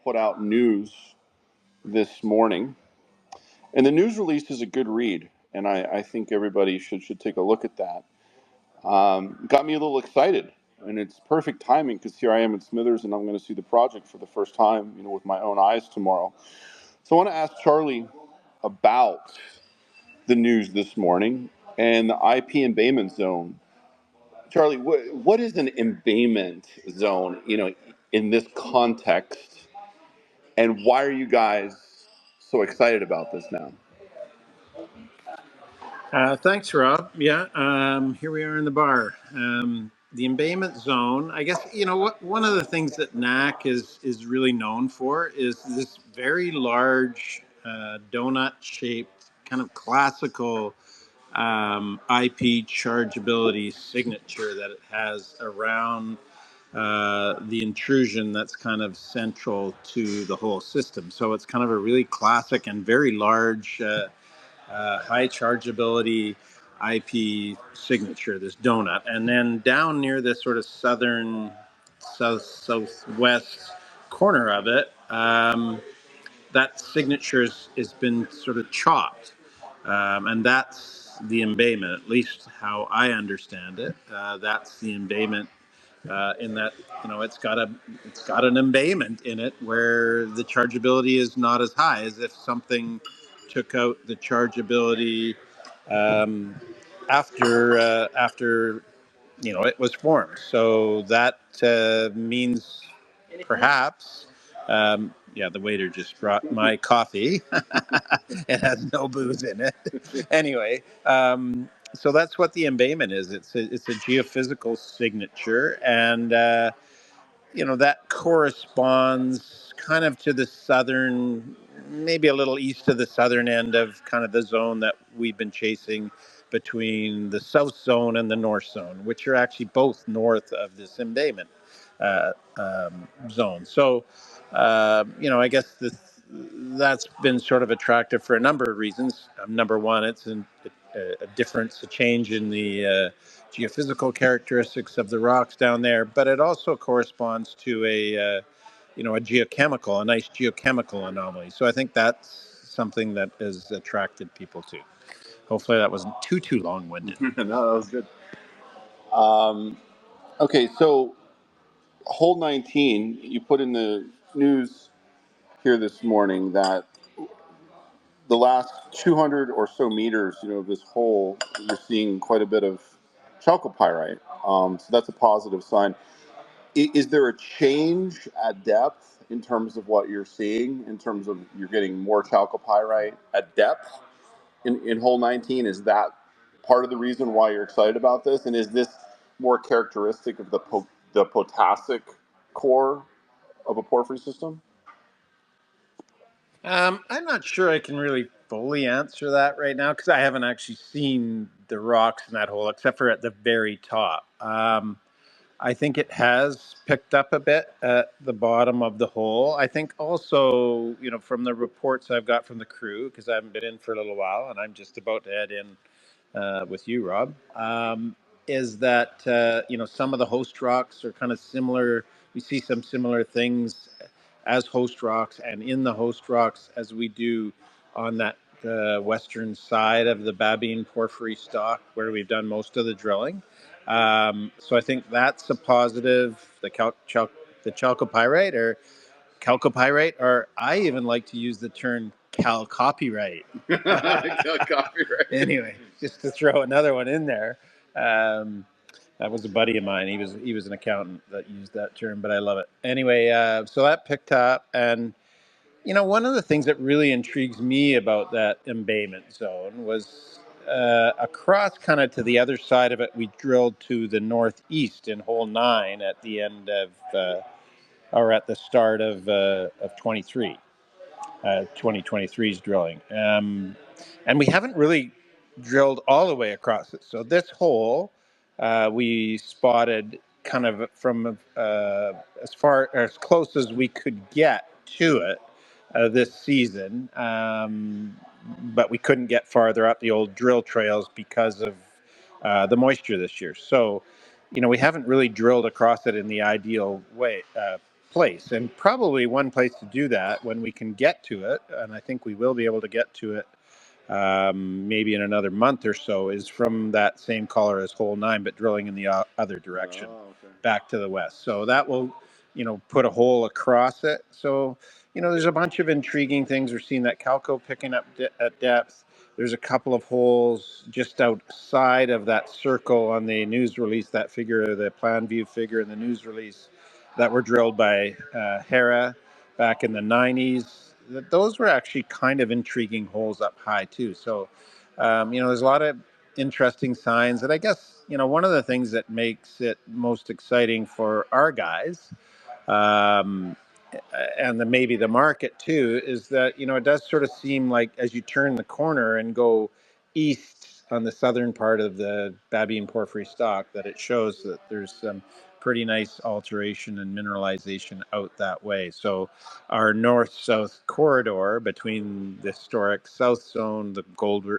put out news this morning, and the news release is a good read, and I think everybody should take a look at that. Got me a little excited, and it's perfect timing because here I am in Smithers, and I'm going to see the project for the first time, with my own eyes tomorrow. So I want to ask Charlie about the news this morning and the IP Embayment Zone. Charlie, what is an embayment zone, in this context, and why are you guys so excited about this now? Thanks, Rob. Yeah, here we are in the bar. The embayment zone. I guess what one of the things that NAC is really known for is this very large donut-shaped kind of classical IP chargeability signature that it has around the intrusion that's kind of central to the whole system. So it's kind of a really classic and very large. High chargeability IP signature, this donut. And then down near this sort of southwest corner of it, that signature has been sort of chopped. And that's the embayment, at least how I understand it. That's the embayment in that it's got an embayment in it where the chargeability is not as high as if something took out the chargeability um, after it was formed. So that means perhaps. Yeah, the waiter just brought my coffee. It has no booze in it. Anyway, so that's what the embayment is. It's a geophysical signature, and that corresponds kind of to the southern, maybe a little east of the southern end of kind of the zone that we've been chasing between the south zone and the north zone, which are actually both north of this embayment zone. So, I guess that's been sort of attractive for a number of reasons. Number one, it's a difference, a change in the geophysical characteristics of the rocks down there, but it also corresponds to a nice geochemical anomaly. So I think that's something that has attracted people too. Hopefully that wasn't too long-winded. No, that was good. Okay, so hole 19, you put in the news here this morning that the last 200 or so meters, of this hole, you're seeing quite a bit of chalcopyrite. So that's a positive sign. Is there a change at depth in terms of what you're seeing, in terms of you're getting more chalcopyrite at depth in hole 19? Is that part of the reason why you're excited about this? And is this more characteristic of the potassic core of a porphyry system? I'm not sure I can really fully answer that right now because I haven't actually seen the rocks in that hole except for at the very top. I think it has picked up a bit at the bottom of the hole. I think also, from the reports I've got from the crew, because I haven't been in for a little while and I'm just about to head in with you, Rob, is that, some of the host rocks are kind of similar. We see some similar things as host rocks and in the host rocks as we do on that western side of the Babine Porphyry Stock where we've done most of the drilling. So I think that's a positive. The chalcopyrite, or I even like to use the term chalcopyrite. Copyright. Anyway, just to throw another one in there. That was a buddy of mine. He was an accountant that used that term, but I love it. Anyway, so that picked up, and one of the things that really intrigues me about that embayment zone was across kind of to the other side of it. We drilled to the northeast in hole 9 at the end of, or at the start of 2023's drilling, and we haven't really drilled all the way across it. So this hole, we spotted kind of from as close as we could get to it this season, but we couldn't get farther up the old drill trails because of the moisture this year. So, we haven't really drilled across it in the ideal way place. And probably one place to do that when we can get to it, and I think we will be able to get to it maybe in another month or so, is from that same collar as hole 9, but drilling in the other direction, Okay. back to the west. So that will, put a hole across it. So, there's a bunch of intriguing things. We're seeing that calco picking up at depth. There's a couple of holes just outside of that circle on the news release, that figure, the plan view figure in the news release, that were drilled by Hera back in the 90s. Those were actually kind of intriguing holes up high too. So, there's a lot of interesting signs. And I guess, one of the things that makes it most exciting for our guys, um, and maybe the market too, is that, it does sort of seem like as you turn the corner and go east on the southern part of the Babine Porphyry Stock, that it shows that there's some pretty nice alteration and mineralization out that way. So our north-south corridor between the historic south zone, the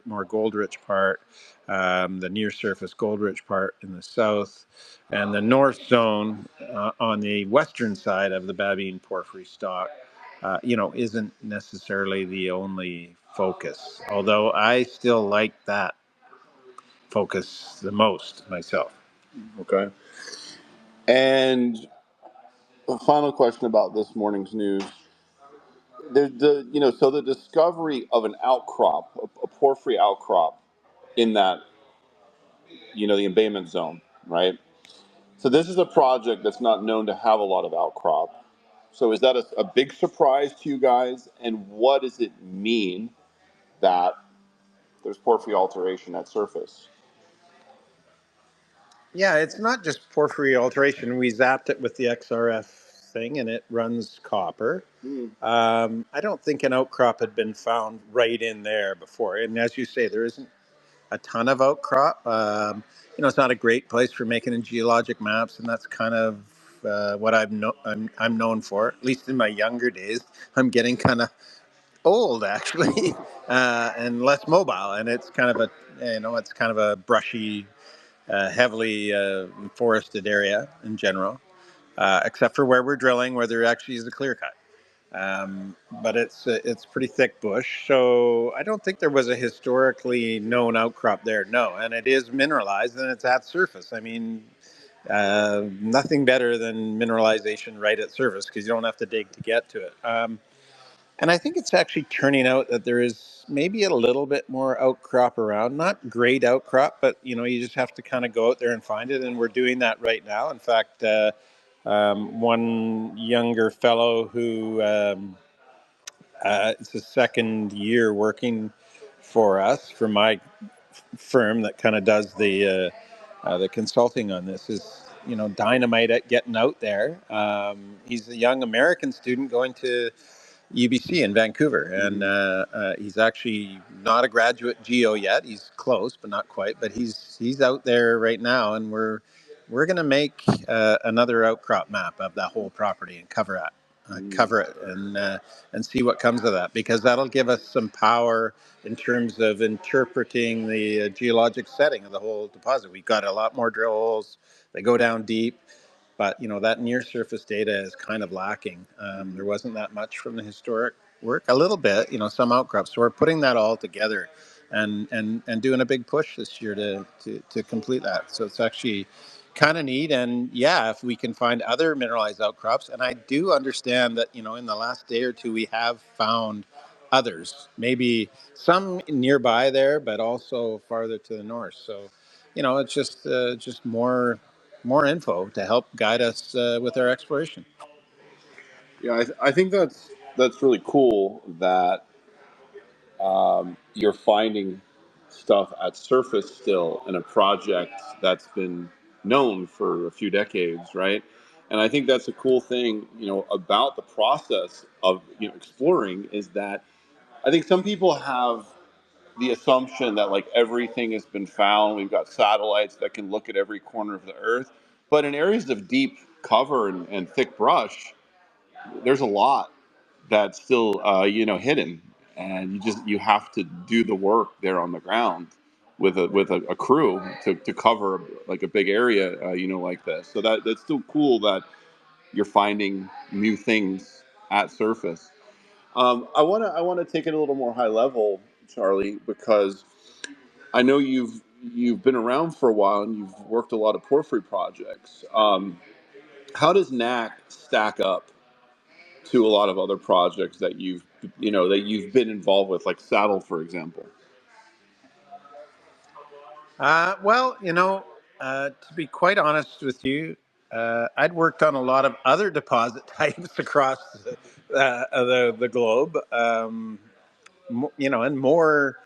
more gold-rich part, the near-surface gold-rich part in the south, and the north zone on the western side of the Babine Porphyry Stock, isn't necessarily the only focus. Although I still like that focus the most myself. Okay. And a final question about this morning's news. So the discovery of an outcrop, a porphyry outcrop in that, the embayment zone, right? So this is a project that's not known to have a lot of outcrop. So is that a big surprise to you guys? And what does it mean that there's porphyry alteration at surface? Yeah, it's not just porphyry alteration. We zapped it with the XRF thing, and it runs copper. I don't think an outcrop had been found right in there before. And as you say, there isn't a ton of outcrop. It's not a great place for making geologic maps, and that's kind of what I'm known for. At least in my younger days, I'm getting kind of old actually, and less mobile. And it's kind of a brushy, heavily forested area in general, except for where we're drilling, where there actually is a clear cut. But it's pretty thick bush, so I don't think there was a historically known outcrop there. No, and it is mineralized and it's at surface. I mean, nothing better than mineralization right at surface because you don't have to dig to get to it. And I think it's actually turning out that there is maybe a little bit more outcrop around. Not great outcrop, but you just have to kind of go out there and find it. And we're doing that right now. In fact, one younger fellow who it's his second year working for us, for my firm that kind of does the consulting on this, is dynamite at getting out there. He's a young American student going to UBC in Vancouver, and he's actually not a graduate geo yet. He's close, but not quite. But he's out there right now, and we're going to make another outcrop map of that whole property and cover it, and see what comes of that, because that'll give us some power in terms of interpreting the geologic setting of the whole deposit. We've got a lot more drill holes; they go down deep. But that near surface data is kind of lacking. There wasn't that much from the historic work, a little bit, some outcrops. So we're putting that all together, and doing a big push this year to complete that. So it's actually kind of neat. And yeah, if we can find other mineralized outcrops, and I do understand that in the last day or two we have found others, maybe some nearby there, but also farther to the north. So it's just more info to help guide us with our exploration. Yeah, I think that's really cool that you're finding stuff at surface still in a project that's been known for a few decades, right? And I think that's a cool thing, about the process of exploring, is that I think some people have the assumption that like everything has been found. We've got satellites that can look at every corner of the earth, but in areas of deep cover and thick brush, there's a lot that's still hidden, and you have to do the work there on the ground with a crew to cover like a big area like this. So that's still cool that you're finding new things at surface. I want to take it a little more high level, Charlie, because I know you've been around for a while and you've worked a lot of porphyry projects. How does NAC stack up to a lot of other projects that you've been involved with, like Saddle, for example? Well, to be quite honest with you, I'd worked on a lot of other deposit types across the globe, and more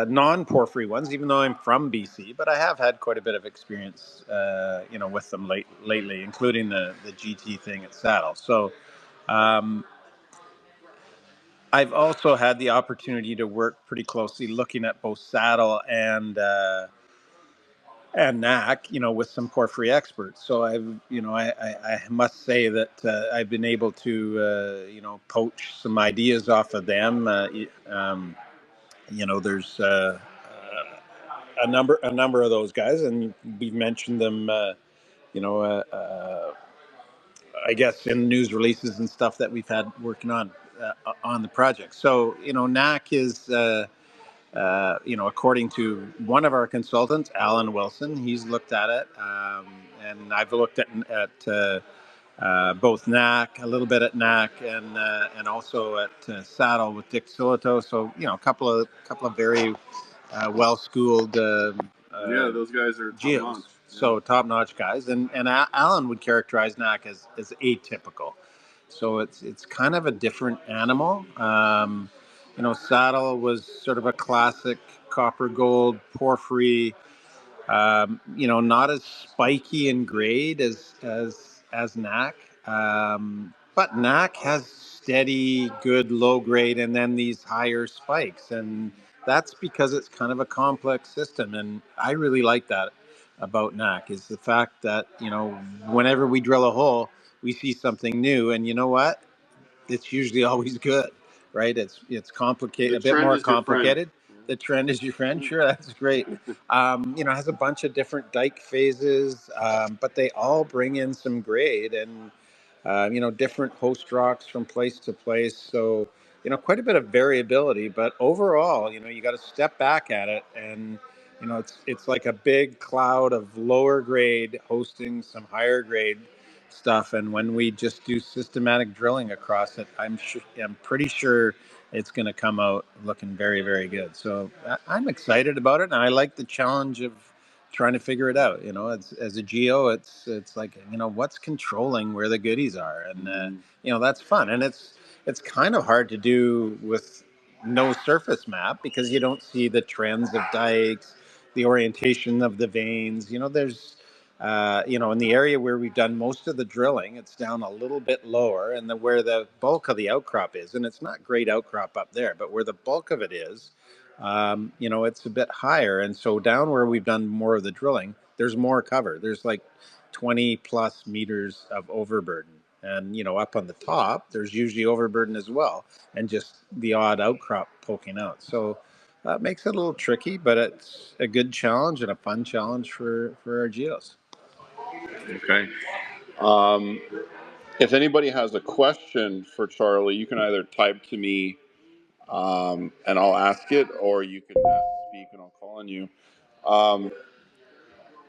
non-porphyry ones, even though I'm from BC, but I have had quite a bit of experience, with them lately, including the GT thing at Saddle. So um, I've also had the opportunity to work pretty closely looking at both Saddle and NAC, with some porphyry experts. So I must say that I've been able to, poach some ideas off of them. There's a number of those guys, and we've mentioned them. You know, uh, uh, I guess in news releases and stuff that we've had working on the project. So NAC is. According to one of our consultants, Alan Wilson, he's looked at it, and I've looked at both NAC, a little bit at NAC, and also at Saddle with Dick Silito. So a couple of very well schooled Yeah, those guys are top notch. geos. So top notch guys, and Alan would characterize NAC as atypical. So it's kind of a different animal. Saddle was sort of a classic copper gold porphyry, not as spiky in grade as NAC. But NAC has steady, good low grade, and then these higher spikes, and that's because it's kind of a complex system. And I really like that about NAC is the fact that whenever we drill a hole, we see something new, and you know what? It's usually always good, right? It's complicated, The a bit trend more is your friend. complicated. The trend is your friend. Sure, that's great. It has a bunch of different dike phases, but they all bring in some grade and different host rocks from place to place. So quite a bit of variability, but overall, you got to step back at it, and it's like a big cloud of lower grade hosting some higher grade stuff. And when we just do systematic drilling across it, I'm pretty sure it's going to come out looking very, very good. So I'm excited about it, and I like the challenge of trying to figure it out. As a geo, it's like what's controlling where the goodies are, and that's fun, and it's kind of hard to do with no surface map because you don't see the trends of dikes, the orientation of the veins. There's in the area where we've done most of the drilling, it's down a little bit lower, and where the bulk of the outcrop is, and it's not great outcrop up there, but where the bulk of it is, it's a bit higher. And so down where we've done more of the drilling, there's more cover. There's like 20 plus meters of overburden. And, up on the top, there's usually overburden as well, and just the odd outcrop poking out. So that makes it a little tricky, but it's a good challenge and a fun challenge for our geos. Okay. Um, if anybody has a question for Charlie, you can either type to me and I'll ask it, or you can speak and I'll call on you. Um,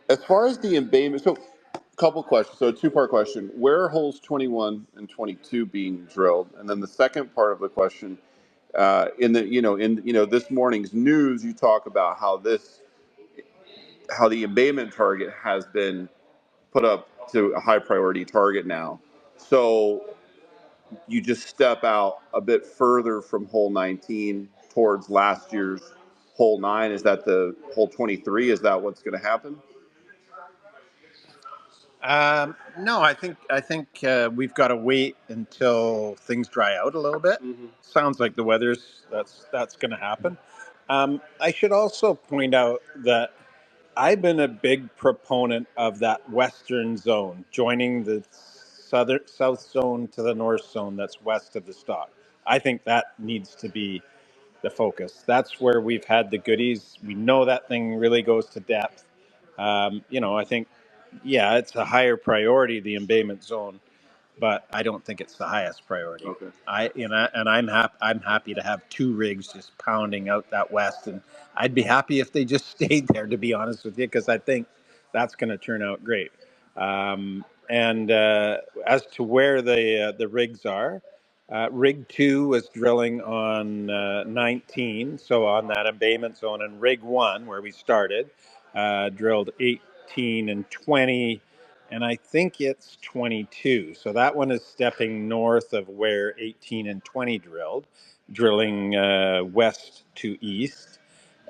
as far as the embayment, so a couple questions. So a two-part question: where are holes 21 and 22 being drilled? And then the second part of the question, in this morning's news, you talk about how the embayment target has been put up to a high priority target now. So you just step out a bit further from hole 19 towards last year's hole 9. Is that the hole 23? Is that what's going to happen? No, I think we've got to wait until things dry out a little bit. Mm-hmm. Sounds like the weather's that's going to happen. I should also point out that I've been a big proponent of that western zone, joining the south zone to the north zone that's west of the stock. I think that needs to be the focus. That's where we've had the goodies. We know that thing really goes to depth. I think, yeah, it's a higher priority, the embayment zone. but I don't think it's the highest priority. Okay. I'm happy to have two rigs just pounding out that west, and I'd be happy if they just stayed there, to be honest with you, because I think that's going to turn out great. And as to where the rigs are, rig 2 was drilling on 19, so on that embayment zone, and rig 1, where we started, drilled 18 and 20, and I think it's 22. So that one is stepping north of where 18 and 20 drilled, drilling west to east.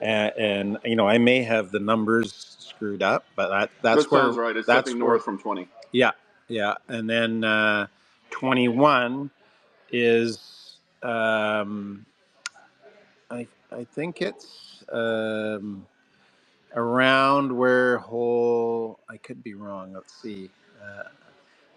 And you know, I may have the numbers screwed up, but That sounds right. It's stepping that's where, north from 20. yeah, yeah. And then 21 is I think it's around where hole. I could be wrong. Let's see.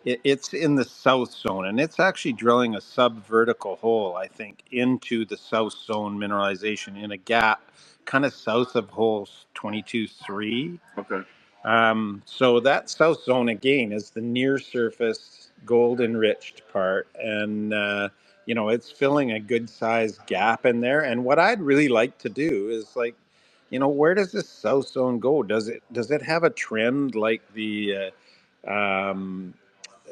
It's in the south zone, and it's actually drilling a subvertical hole, I think, into the south zone mineralization in a gap, kind of south of holes 22-3. Okay. So that south zone again is the near surface gold enriched part, and you know, it's filling a good sized gap in there. And what I'd really like to do is, like, you know, where does this south zone go? Does it have a trend like the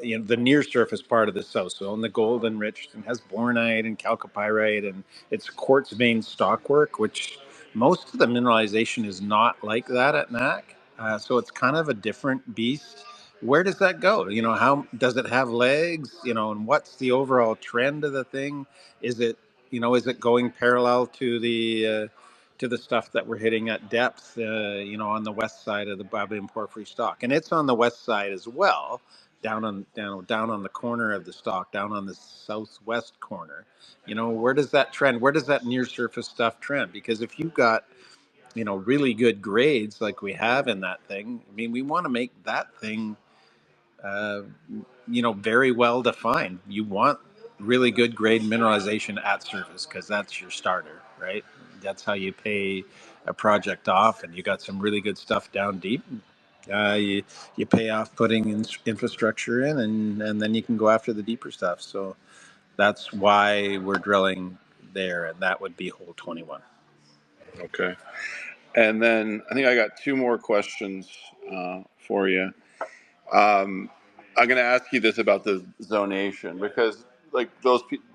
you know, the near surface part of the south zone, the gold enriched, and has bornite and chalcopyrite, and it's quartz vein stockwork, which most of the mineralization is not like that at NAC. So it's kind of a different beast. Where does that go? You know, how does it have legs? You know, and what's the overall trend of the thing? Is it, you know, is it going parallel to the stuff that we're hitting at depth? You know, on the west side of the Babine Porphyry Stock, and it's on the west side as well, down on the corner of the stock, down on the southwest corner. You know, where does that trend? Where does that near surface stuff trend? Because if you've got, you know, really good grades like we have in that thing, I mean, we want to make that thing, uh, you know, very well defined. You want really good grade mineralization at surface because that's your starter, right? That's how you pay a project off, and you got some really good stuff down deep. You pay off putting infrastructure in, and then you can go after the deeper stuff. So that's why we're drilling there, and that would be hole 21. Okay. And then I think I got two more questions for you. I'm going to ask you this about the zonation because, like,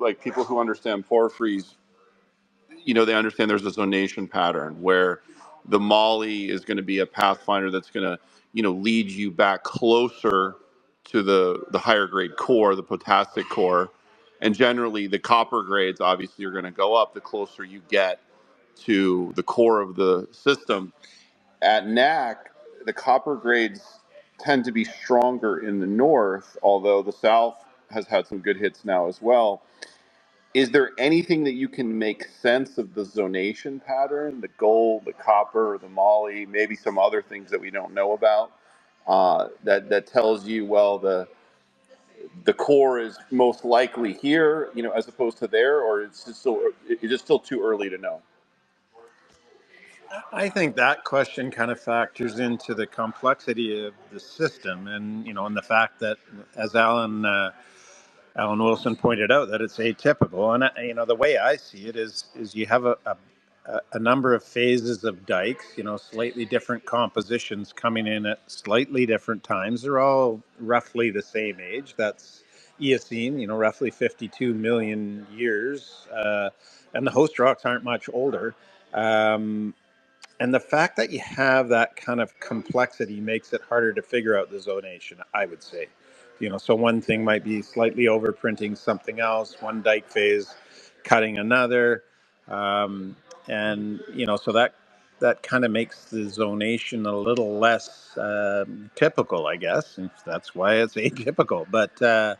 like people who understand porphyries, you know, they understand there's a zonation pattern where the moly is going to be a pathfinder that's going to, you know, lead you back closer to the higher grade core, the potassic core, and generally the copper grades obviously are going to go up the closer you get to the core of the system. At NAC, the copper grades tend to be stronger in the north, although the south has had some good hits now as well. Is there anything that you can make sense of the zonation pattern, the gold, the copper, the moly, maybe some other things that we don't know about, that tells you, well, the core is most likely here, you know, as opposed to there, or is it still too early to know? I think that question kind of factors into the complexity of the system, and you know, and the fact that, as Alan Wilson pointed out, that it's atypical. And you know, the way I see it is you have a number of phases of dikes, you know, slightly different compositions coming in at slightly different times. They're all roughly the same age. That's Eocene, you know, roughly 52 million years, and the host rocks aren't much older. Um, and the fact that you have that kind of complexity makes it harder to figure out the zonation, I would say. You know, so one thing might be slightly overprinting something else, one dike phase cutting another. Um, and, you know, so that kind of makes the zonation a little less typical, I guess. And that's why it's atypical. But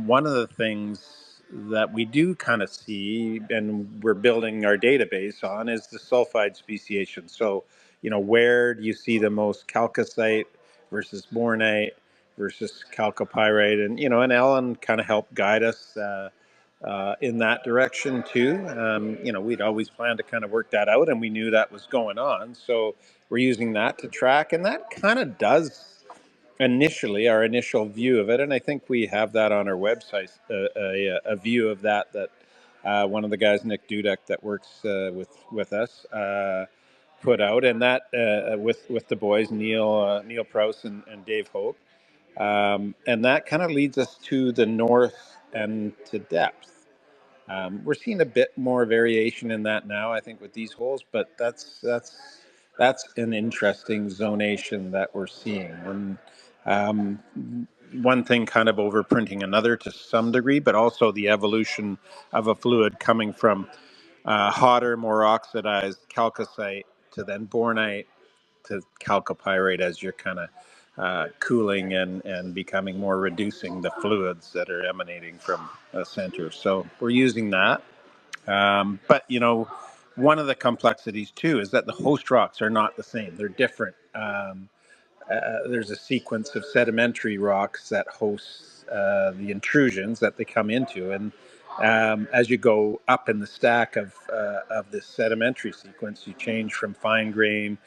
one of the things that we do kind of see, and we're building our database on, is the sulfide speciation. So, you know, where do you see the most chalcocite versus bornite versus chalcopyrite? And, you know, and Ellen kind of helped guide us in that direction too. You know, we'd always planned to kind of work that out, and we knew that was going on. So we're using that to track, and that kind of does initially our initial view of it, and I think we have that on our website, a view of that one of the guys, Nick Dudek, that works with us, put out, and that with the boys, Neil Prouse and Dave Hope, and that kind of leads us to the north and to depth. We're seeing a bit more variation in that now, I think, with these holes, but that's an interesting zonation that we're seeing. And one thing kind of overprinting another to some degree, but also the evolution of a fluid coming from hotter, more oxidized chalcocite to then bornite to chalcopyrite as you're kind of cooling and becoming more reducing the fluids that are emanating from a center. So we're using that. But, one of the complexities too is that the host rocks are not the same. They're different. There's a sequence of sedimentary rocks that hosts the intrusions that they come into, and as you go up in the stack of this sedimentary sequence, you change from fine grain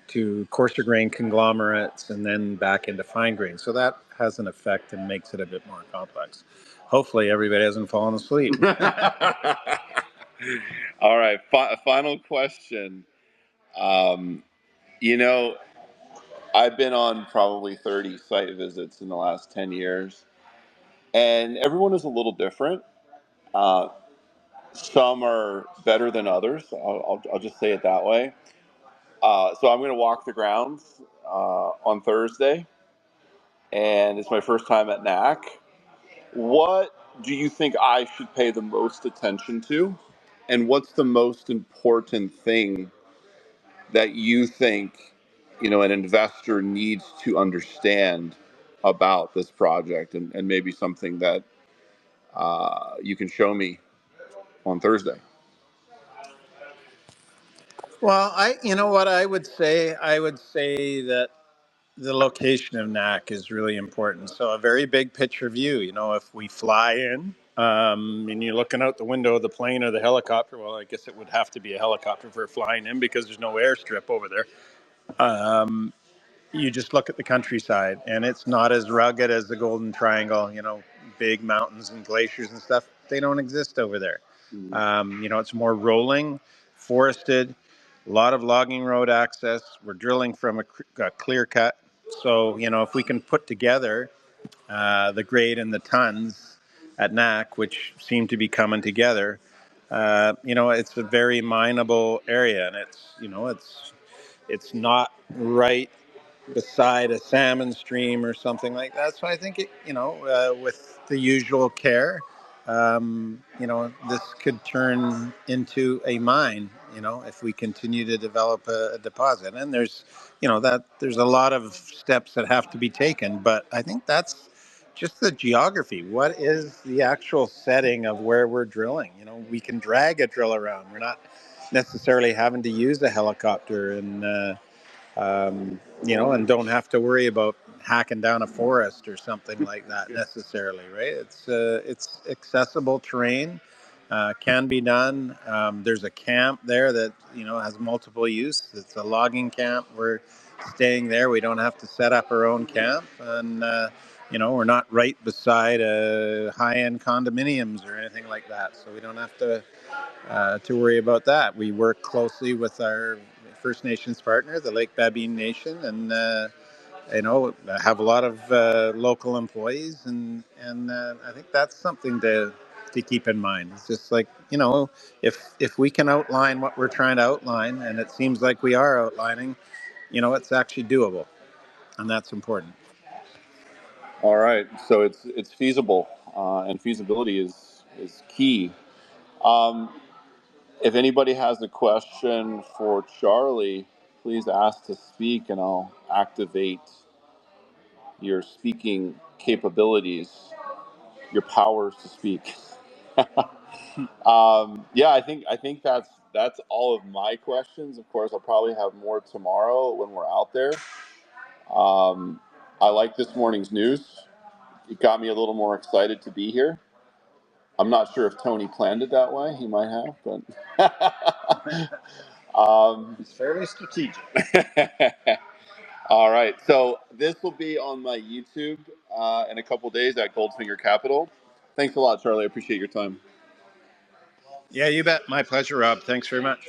to coarser grain conglomerates, and then back into fine grain. So that has an effect and makes it a bit more complex. Hopefully, everybody hasn't fallen asleep. All right, final question. Um, you know, I've been on probably 30 site visits in the last 10 years, and everyone is a little different. Uh, some are better than others. I'll just say it that way. So I'm going to walk the grounds on Thursday, and it's my first time at NAC. What do you think I should pay the most attention to? And what's the most important thing that you think, an investor needs to understand about this project, and maybe something that you can show me on Thursday? Well, what I would say that the location of NAC is really important. So a very big picture view. If we fly in, and you're looking out the window of the plane or the helicopter, well, I guess it would have to be a helicopter for flying in because there's no airstrip over there. You just look at the countryside, and it's not as rugged as the Golden Triangle. Big mountains and glaciers and stuff. They don't exist over there. It's more rolling, forested, a lot of logging road access. We're drilling from a clear cut. So, if we can put together the grade and the tons at NAC, which seem to be coming together, it's a very mineable area, and it's not right beside a salmon stream or something like that. So I think with the usual care, this could turn into a mine. If we continue to develop a deposit, and there's a lot of steps that have to be taken. But I think that's just the geography. What is the actual setting of where we're drilling? We can drag a drill around. We're not necessarily having to use a helicopter and don't have to worry about hacking down a forest or something like that necessarily, right? It's accessible terrain, can be done. There's a camp there that has multiple use. It's a logging camp. We're staying there. We don't have to set up our own camp, and we're not right beside high-end condominiums or anything like that, so we don't have to worry about that. We work closely with our First Nations partner, the Lake Babine Nation, and have a lot of local employees, and I think that's something to keep in mind. It's just like if we can outline what we're trying to outline, and it seems like we are outlining, it's actually doable, and that's important. All right, so it's feasible, and feasibility is key. Um, if anybody has a question for Charlie, please ask to speak, and I'll activate your speaking capabilities, your powers to speak. Yeah, I think that's all of my questions. Of course, I'll probably have more tomorrow when we're out there. Um, I like this morning's news. It got me a little more excited to be here. I'm not sure if Tony planned it that way. He might have, but It's fairly strategic. All right. So this will be on my YouTube in a couple days at Goldfinger Capital. Thanks a lot, Charlie. I appreciate your time. Yeah, you bet. My pleasure, Rob. Thanks very much.